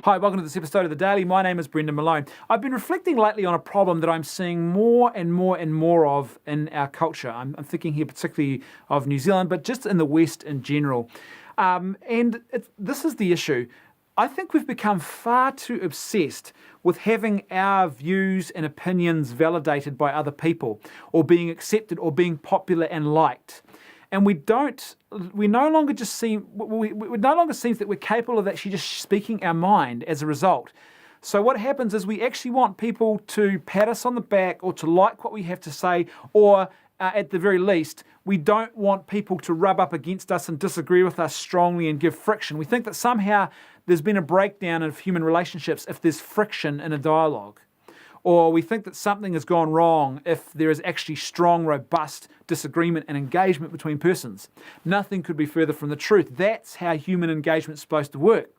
Hi, welcome to this episode of The Daily. My name is Brendan Malone. I've been reflecting lately on a problem that I'm seeing more and more of in our culture. I'm thinking here particularly of New Zealand, but just in the West in general. This is the issue. I think we've become far too obsessed with having our views and opinions validated by other people, or being accepted, or being popular and liked. And we no longer seem that we're capable of actually just speaking our mind as a result. So what happens is we actually want people to pat us on the back or to like what we have to say, or at the very least, we don't want people to rub up against us and disagree with us strongly and give friction. We think that somehow there's been a breakdown of human relationships if there's friction in a dialogue. Or we think that something has gone wrong if there is actually strong, robust disagreement and engagement between persons. Nothing could be further from the truth. That's how human engagement is supposed to work.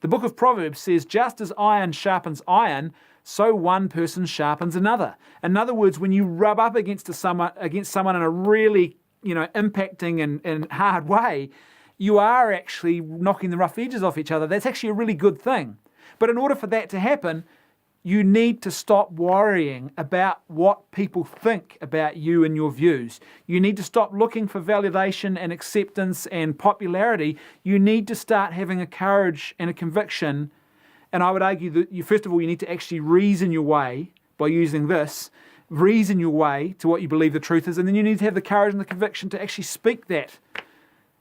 The book of Proverbs says, just as iron sharpens iron, so one person sharpens another. In other words, when you rub up against someone in a really impacting and hard way, you are actually knocking the rough edges off each other. That's actually a really good thing. But in order for that to happen, you need to stop worrying about what people think about you and your views. You need to stop looking for validation and acceptance and popularity. You need to start having a courage and a conviction. And I would argue that first of all, you need to actually reason your way by using this. Reason your way to what you believe the truth is. And then you need to have the courage and the conviction to actually speak that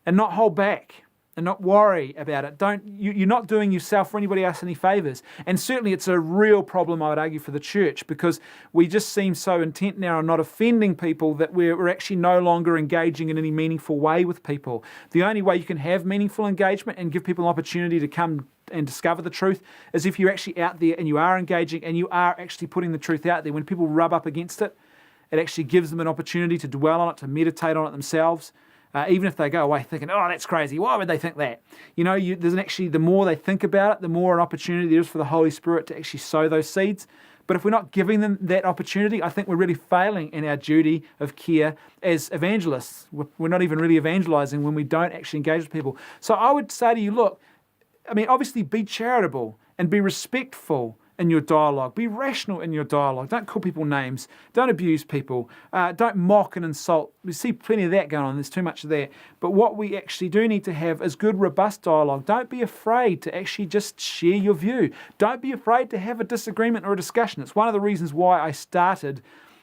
and not hold back. And not worry about it. You're not doing yourself or anybody else any favours. And certainly it's a real problem, I would argue, for the church, because we just seem so intent now on not offending people that we're actually no longer engaging in any meaningful way with people. The only way you can have meaningful engagement and give people an opportunity to come and discover the truth is if you're actually out there and you are engaging and you are actually putting the truth out there. When people rub up against it, it actually gives them an opportunity to dwell on it, to meditate on it themselves. Even if they go away thinking, oh, that's crazy, why would they think that? The more they think about it, the more an opportunity there is for the Holy Spirit to actually sow those seeds. But if we're not giving them that opportunity, I think we're really failing in our duty of care as evangelists. We're not even really evangelizing when we don't actually engage with people. So I would say to you, look, obviously be charitable and be respectful in your dialogue. Be rational in your dialogue. Don't call people names. Don't abuse people. Don't mock and insult. We see plenty of that going on. There's too much of that. But what we actually do need to have is good, robust dialogue. Don't be afraid to actually just share your view. Don't be afraid to have a disagreement or a discussion. It's one of the reasons why I started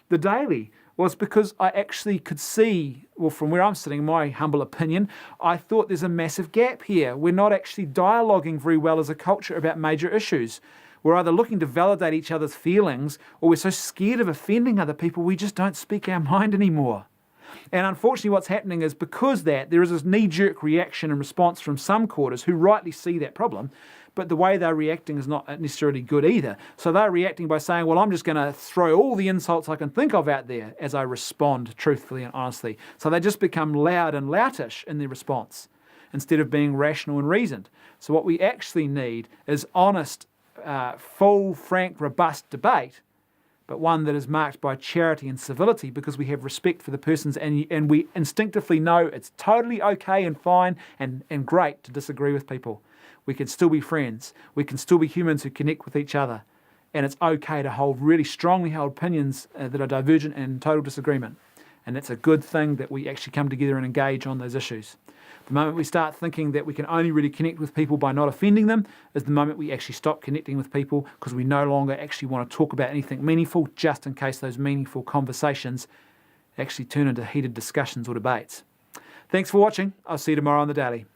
The Daily, was because I actually could see, well, from where I'm sitting, in my humble opinion, I thought there's a massive gap here. We're not actually dialoguing very well as a culture about major issues. We're either looking to validate each other's feelings, or we're so scared of offending other people, we just don't speak our mind anymore. And unfortunately, what's happening is because there is this knee-jerk reaction and response from some quarters who rightly see that problem, but the way they're reacting is not necessarily good either. So they're reacting by saying, well, I'm just going to throw all the insults I can think of out there as I respond truthfully and honestly. So they just become loud and loutish in their response instead of being rational and reasoned. So what we actually need is honest, full, frank, robust debate, but one that is marked by charity and civility, because we have respect for the persons and we instinctively know it's totally okay and fine and great to disagree with people. We can still be friends. We can still be humans who connect with each other. And it's okay to hold really strongly held opinions that are divergent and in total disagreement. And it's a good thing that we actually come together and engage on those issues. The moment we start thinking that we can only really connect with people by not offending them is the moment we actually stop connecting with people, because we no longer actually want to talk about anything meaningful, just in case those meaningful conversations actually turn into heated discussions or debates. Thanks for watching. I'll see you tomorrow on The Daily.